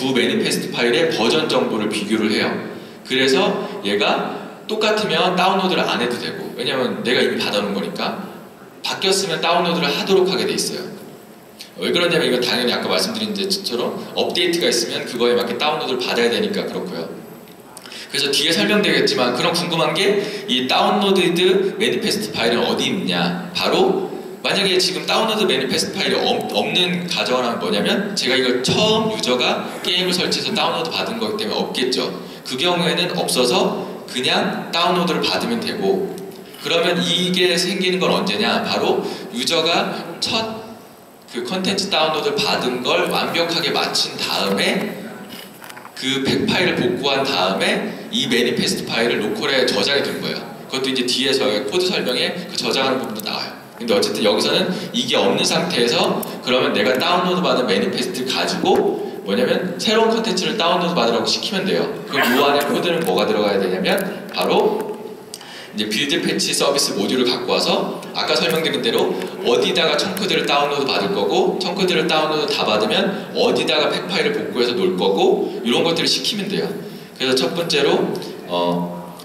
두 매니페스트 파일의 버전 정보를 비교를 해요. 그래서 얘가 똑같으면 다운로드를 안 해도 되고, 왜냐면 내가 이미 받아놓은 거니까 바뀌었으면 다운로드를 하도록 하게 돼 있어요. 왜 그러냐면 이건 당연히 아까 말씀드린 것처럼 업데이트가 있으면 그거에 맞게 다운로드를 받아야 되니까 그렇고요. 그래서 뒤에 설명되겠지만 그런 궁금한 게 이 다운로드 매니페스트 파일은 어디 있냐, 바로 만약에 지금 다운로드 매니페스트 파일이 없는 가정을 하면 뭐냐면, 제가 이걸 처음 유저가 게임을 설치해서 다운로드 받은 거기 때문에 없겠죠. 그 경우에는 없어서 그냥 다운로드를 받으면 되고, 그러면 이게 생기는 건 언제냐, 바로 유저가 첫 그 컨텐츠 다운로드를 받은 걸 완벽하게 마친 다음에 그 팩 파일을 복구한 다음에 이 매니페스트 파일을 로컬에 저장해 둔 거예요. 그것도 이제 뒤에 저희 코드 설명에 그 저장하는 부분도 나와요. 근데 어쨌든 여기서는 이게 없는 상태에서 그러면 내가 다운로드 받은 매니페스트 가지고 뭐냐면 새로운 컨텐츠를 다운로드 받으라고 시키면 돼요. 그럼 이 안에 코드는 뭐가 들어가야 되냐면 바로 이제 빌드 패치 서비스 모듈을 갖고 와서 아까 설명드린 대로 어디다가 청크들을 다운로드 받을 거고, 청크들을 다운로드 다 받으면 어디다가 팩 파일을 복구해서 놓을 거고, 이런 것들을 시키면 돼요. 그래서 첫 번째로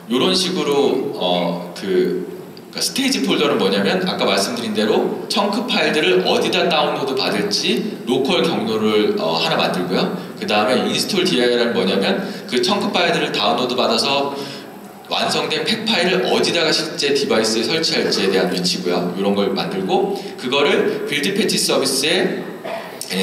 이런 식으로 그러니까 스테이지 폴더는 뭐냐면 아까 말씀드린 대로 청크 파일들을 어디다 다운로드 받을지 로컬 경로를 하나 만들고요. 그 다음에 인스톨 DI라는 뭐냐면 그 청크 파일들을 다운로드 받아서 완성된 팩 파일을 어디다가 실제 디바이스에 설치할지에 대한 위치고요. 이런 걸 만들고, 그거를 빌드 패치 서비스에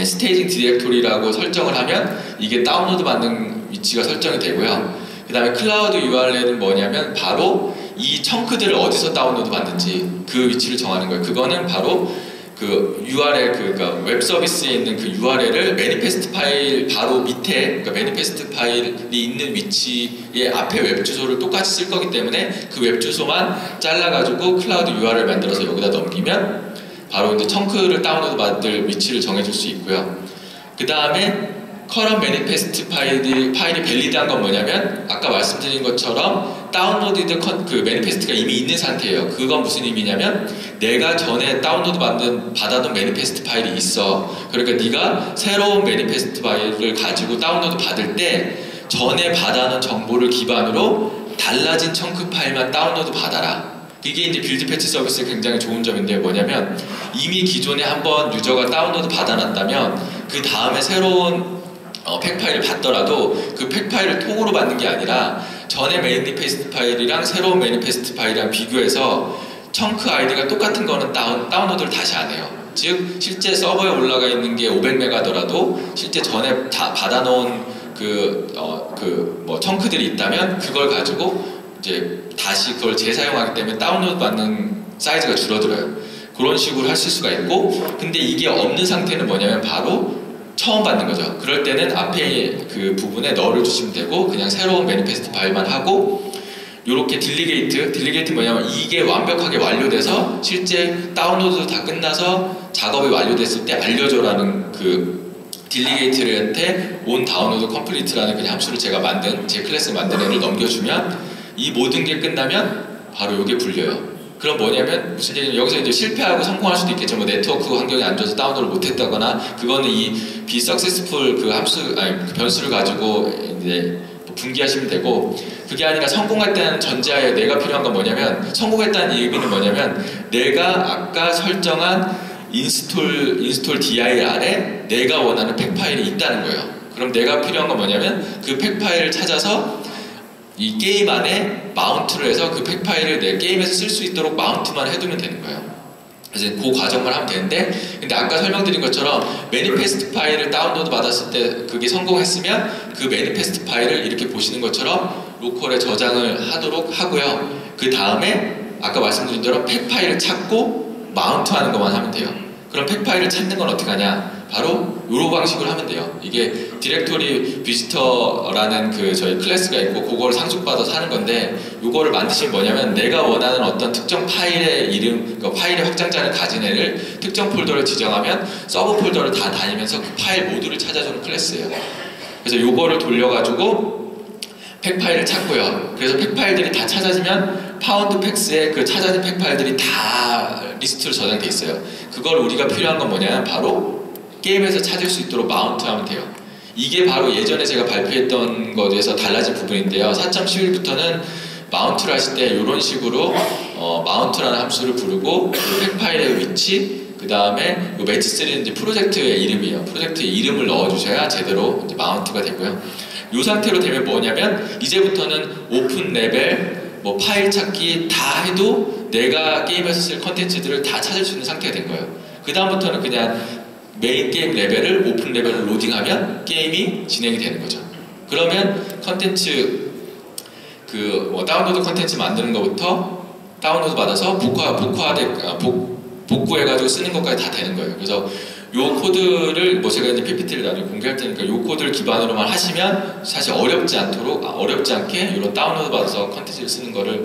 스테이징 디렉토리라고 설정을 하면 이게 다운로드 받는 위치가 설정이 되고요. 그 다음에 클라우드 URL은 뭐냐면 바로 이 청크들을 어디서 다운로드 받는지 그 위치를 정하는 거예요. 그거는 바로 그 URL, 그러니까 웹 서비스에 있는 그 URL을 매니페스트 파일 바로 밑에, 그러니까 매니페스트 파일이 있는 위치에 앞에 웹 주소를 똑같이 쓸 거기 때문에 그 웹 주소만 잘라가지고 클라우드 URL 만들어서 여기다 넘기면 바로 이제 청크를 다운로드 받을 위치를 정해줄 수 있고요. 그 다음에 커런 매니페스트 파일이 밸리드한 건 뭐냐면 아까 말씀드린 것처럼 다운로디드 그 매니페스트가 이미 있는 상태예요. 그건 무슨 의미냐면 내가 전에 다운로드 받아둔 매니페스트 파일이 있어. 그러니까 네가 새로운 매니페스트 파일을 가지고 다운로드 받을 때 전에 받아놓은 정보를 기반으로 달라진 청크 파일만 다운로드 받아라. 이게 이제 빌드 패치 서비스의 굉장히 좋은 점인데 뭐냐면 이미 기존에 한번 유저가 다운로드 받아놨다면 그 다음에 새로운 팩 파일을 받더라도 그 팩 파일을 통으로 받는 게 아니라 전에 매니페스트 파일이랑 새로운 매니페스트 파일이랑 비교해서 청크 아이디가 똑같은 거는 다운로드를 다시 안 해요. 즉 실제 서버에 올라가 있는 게 500메가더라도 실제 전에 다 받아놓은 뭐 청크들이 있다면 그걸 가지고 이제 다시 그걸 재사용하기 때문에 다운로드 받는 사이즈가 줄어들어요. 그런 식으로 하실 수가 있고, 근데 이게 없는 상태는 뭐냐면 바로 처음 받는 거죠. 그럴 때는 앞에 그 부분에 넣어 주시면 되고 그냥 새로운 매니페스트 파일만 하고, 요렇게 딜리게이트 뭐냐면 이게 완벽하게 완료돼서 실제 다운로드 다 끝나서 작업이 완료됐을 때 알려줘라는 그 딜리게이트한테 온 다운로드 컴플리트라는 그냥 함수를 제가 만든 제 클래스 만든 애를 넘겨주면 이 모든 게 끝나면 바로 요게 불려요. 그럼 뭐냐면 무슨 얘기냐면 여기서 이제 실패하고 성공할 수도 있겠죠. 뭐 네트워크 환경이 안 좋아서 다운로드를 못했다거나, 그거는 이 비석세스풀 그 함수 그 변수를 가지고 이제 분기하시면 되고, 그게 아니라 성공할 때는 전제하에 내가 필요한 건 뭐냐면, 성공했다는 의미는 뭐냐면 내가 아까 설정한 인스톨 dir 안에 내가 원하는 팩 파일이 있다는 거예요. 그럼 내가 필요한 건 뭐냐면 그 팩 파일을 찾아서 이 게임 안에 마운트를 해서 그 팩 파일을 내 게임에서 쓸 수 있도록 마운트만 해두면 되는 거예요. 그래서 그 과정만 하면 되는데, 근데 아까 설명드린 것처럼 매니페스트 파일을 다운로드 받았을 때 그게 성공했으면 그 매니페스트 파일을 이렇게 보시는 것처럼 로컬에 저장을 하도록 하고요. 그 다음에 아까 말씀드린 대로 팩 파일을 찾고 마운트하는 것만 하면 돼요. 그럼 팩 파일을 찾는 건 어떻게 하냐? 바로 이런 방식으로 하면 돼요. 이게 디렉토리 비지터라는 그 저희 클래스가 있고 그걸 상속받아서 하는 건데, 이거를 만드시면 뭐냐면 내가 원하는 어떤 특정 파일의 이름, 그러니까 파일의 확장자를 가진 애를 특정 폴더를 지정하면 서브 폴더를 다 다니면서 그 파일 모두를 찾아주는 클래스예요. 그래서 이거를 돌려가지고 팩 파일을 찾고요. 그래서 팩 파일들이 다 찾아지면 파운드 팩스에 그 찾아진 팩 파일들이 다 리스트로 저장돼 있어요. 그걸 우리가 필요한 건 뭐냐면 바로 게임에서 찾을 수 있도록 마운트하면 돼요. 이게 바로 예전에 제가 발표했던 것에서 달라진 부분인데요. 4.11부터는 마운트를 하실 때 이런 식으로 마운트라는 함수를 부르고 팩 파일의 위치, 그 다음에 매치3는 이제 프로젝트의 이름이에요. 프로젝트의 이름을 넣어주셔야 제대로 이제 마운트가 되고요. 이 상태로 되면 뭐냐면 이제부터는 오픈 레벨, 뭐 파일 찾기 다 해도 내가 게임에서 쓸 컨텐츠들을 다 찾을 수 있는 상태가 된 거예요. 그 다음부터는 그냥 메인 게임 레벨을 오픈 레벨을 로딩하면 게임이 진행이 되는 거죠. 그러면 컨텐츠 뭐 다운로드 컨텐츠 만드는 것부터 다운로드 받아서 복구해가지고 쓰는 것까지 다 되는 거예요. 그래서 요 코드를 뭐 제가 이제 PPT를 나중에 공개할 테니까 요 코드를 기반으로만 하시면 사실 어렵지 않게 이런 다운로드 받아서 컨텐츠를 쓰는 거를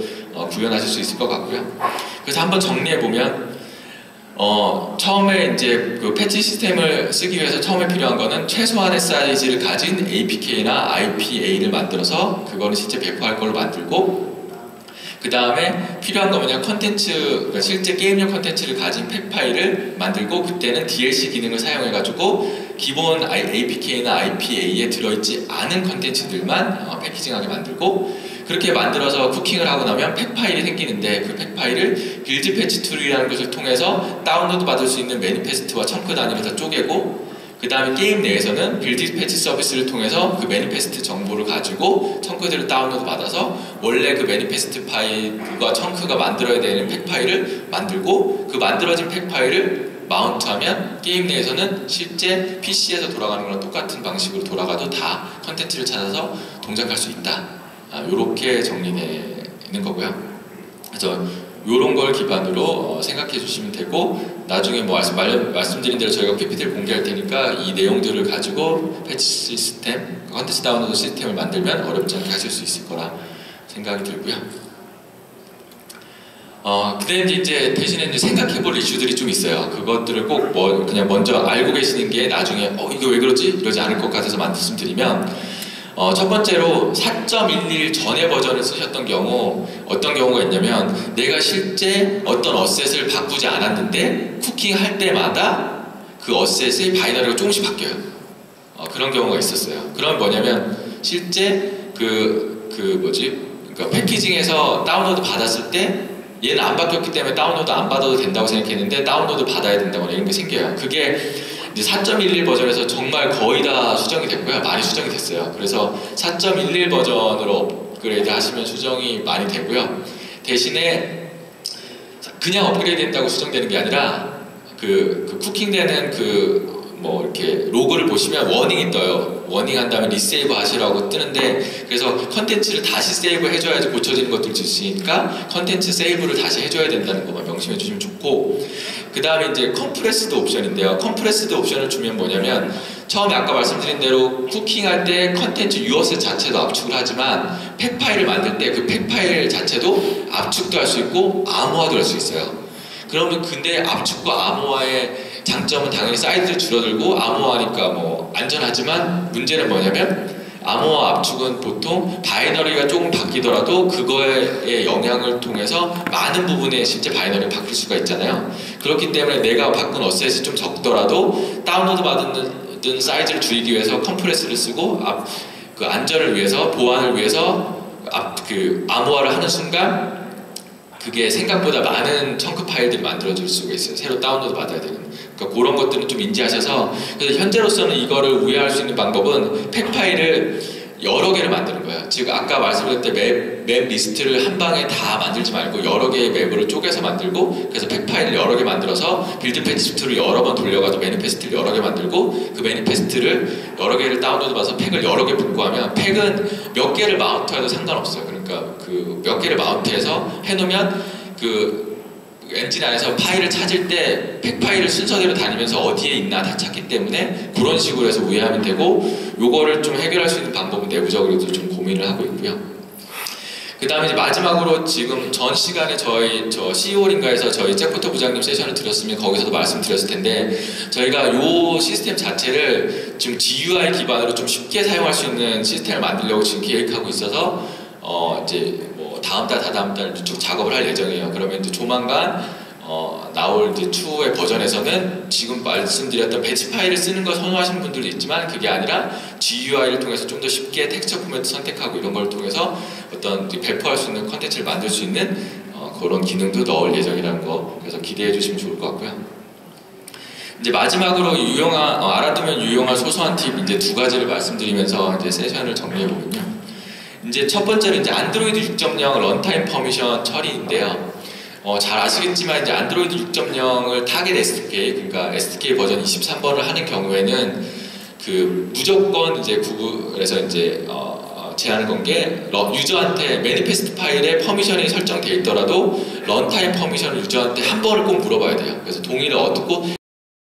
구현하실 수 있을 것 같고요. 그래서 한번 정리해 보면 처음에 이제 그 패치 시스템을 쓰기 위해서 처음에 필요한 거는 최소한의 사이즈를 가진 APK나 IPA를 만들어서 그거는 실제 배포할 걸로 만들고, 그 다음에 필요한 거 뭐냐, 그러니까 실제 게임용 컨텐츠를 가진 팩 파일을 만들고, 그때는 DLC 기능을 사용해가지고 기본 APK나 IPA에 들어있지 않은 컨텐츠들만 패키징하게 만들고, 그렇게 만들어서 쿠킹을 하고 나면 팩 파일이 생기는데 그 팩 파일을 빌드 패치 툴이라는 것을 통해서 다운로드 받을 수 있는 매니페스트와 청크 단위로 다 쪼개고, 그 다음에 게임 내에서는 빌드 패치 서비스를 통해서 그 매니페스트 정보를 가지고 청크들을 다운로드 받아서 원래 그 매니페스트 파일과 청크가 만들어야 되는 팩 파일을 만들고, 그 만들어진 팩 파일을 마운트하면 게임 내에서는 실제 PC에서 돌아가는 거랑 똑같은 방식으로 돌아가도 다 컨텐츠를 찾아서 동작할 수 있다. 요렇게 정리되는 거고요. 그래서 요런 걸 기반으로 생각해 주시면 되고, 나중에 뭐 말씀드린 대로 저희가 PPT를 공개할 테니까 이 내용들을 가지고 패치 시스템, 컨텐츠 다운로드 시스템을 만들면 어렵지 않게 하실 수 있을 거라 생각이 들고요. 근데 이제 대신에 이제 생각해 볼 이슈들이 좀 있어요. 그것들을 꼭 그냥 먼저 알고 계시는 게 나중에 이거 왜 그러지? 이러지 않을 것 같아서 말씀드리면, 첫 번째로 4.11 전의 버전을 쓰셨던 경우 어떤 경우가 있냐면, 내가 실제 어떤 어셋을 바꾸지 않았는데 쿠킹할 때마다 그 어셋의 바이너리가 조금씩 바뀌어요. 그런 경우가 있었어요. 그럼 뭐냐면 실제 그러니까 패키징에서 다운로드 받았을 때 얘는 안 바뀌었기 때문에 다운로드 안 받아도 된다고 생각했는데 다운로드 받아야 된다거나 이런 게 생겨요. 그게 이제 4.11 버전에서 정말 거의 다 수정이 됐고요. 많이 수정이 됐어요. 그래서 4.11 버전으로 업그레이드 하시면 수정이 많이 되고요. 대신에 그냥 업그레이드 된다고 수정되는 게 아니라 그 쿠킹되는 뭐 이렇게 로그를 보시면 워닝이 떠요. 워닝 한 다음에 리세이브 하시라고 뜨는데, 그래서 컨텐츠를 다시 세이브 해줘야지 고쳐지는 것들이 있으니까 컨텐츠 세이브를 다시 해줘야 된다는 것만 명심해 주시면 좋고, 그 다음에 이제 컴프레스드 옵션인데요. 컴프레스드 옵션을 주면 뭐냐면, 처음에 아까 말씀드린 대로 쿠킹할 때 컨텐츠 유어셋 자체도 압축을 하지만 팩 파일을 만들 때 그 팩 파일 자체도 압축도 할 수 있고 암호화도 할 수 있어요. 그러면 근데 압축과 암호화의 장점은 당연히 사이즈를 줄어들고 암호화니까 뭐 안전하지만, 문제는 뭐냐면 암호화 압축은 보통 바이너리가 조금 바뀌더라도 그거의 영향을 통해서 많은 부분에 실제 바이너리가 바뀔 수가 있잖아요. 그렇기 때문에 내가 바꾼 어셋이 좀 적더라도 다운로드 받은 사이즈를 줄이기 위해서 컴프레스를 쓰고 그 안전을 위해서, 보안을 위해서 암호화를 하는 순간 그게 생각보다 많은 청크 파일들이 만들어질 수가 있어요. 새로 다운로드 받아야 되는. 그러니까 그런 것들은 좀 인지하셔서, 그래서 현재로서는 이거를 우회할 수 있는 방법은 팩 파일을 여러 개를 만드는 거예요. 즉 아까 말씀드렸을 때 맵 리스트를 한 방에 다 만들지 말고 여러 개의 맵을 쪼개서 만들고, 그래서 팩 파일을 여러 개 만들어서 빌드 패치 툴을 여러 번 돌려가지고 매니페스트를 여러 개 만들고, 그 매니페스트를 여러 개를 다운로드 받아서 팩을 여러 개 복구하면 팩은 몇 개를 마운트해도 상관없어요. 그러니까 그 몇 개를 마운트해서 해놓으면 그 엔진 안에서 파일을 찾을 때 팩 파일을 순서대로 다니면서 어디에 있나 다 찾기 때문에 그런 식으로 해서 우회하면 되고, 요거를 좀 해결할 수 있는 방법은 내부적으로도 좀 고민을 하고 있고요. 그 다음에 이제 마지막으로 지금 전 시간에 저 CEO링가에서 저희 잭포터 부장님 세션을 들었으면 거기서도 말씀드렸을 텐데, 저희가 요 시스템 자체를 지금 GUI 기반으로 좀 쉽게 사용할 수 있는 시스템을 만들려고 지금 계획하고 있어서 이제 뭐 다음 달, 다다음 달 쭉 작업을 할 예정이에요. 그러면 이제 조만간 나올 이제 추후의 버전에서는 지금 말씀드렸던 배치 파일을 쓰는 걸 선호하시는 분들도 있지만 그게 아니라 GUI를 통해서 좀 더 쉽게 텍스처 포맷 선택하고 이런 걸 통해서 어떤 배포할 수 있는 컨텐츠를 만들 수 있는 그런 기능도 넣을 예정이라는 거, 그래서 기대해 주시면 좋을 것 같고요. 이제 마지막으로 알아두면 유용한 소소한 팁 이제 두 가지를 말씀드리면서 이제 세션을 정리해 보면요. 이제 첫 번째로 이제 안드로이드 6.0 런타임 퍼미션 처리인데요. 잘 아시겠지만 이제 안드로이드 6.0을 타겟 SDK, 그러니까 SDK 버전 23번을 하는 경우에는 그 무조건 이제 구글에서 이제 제안을 건 게 유저한테 매니페스트 파일에 퍼미션이 설정되어 있더라도 런타임 퍼미션을 유저한테 한 번을 꼭 물어봐야 돼요. 그래서 동의를 얻고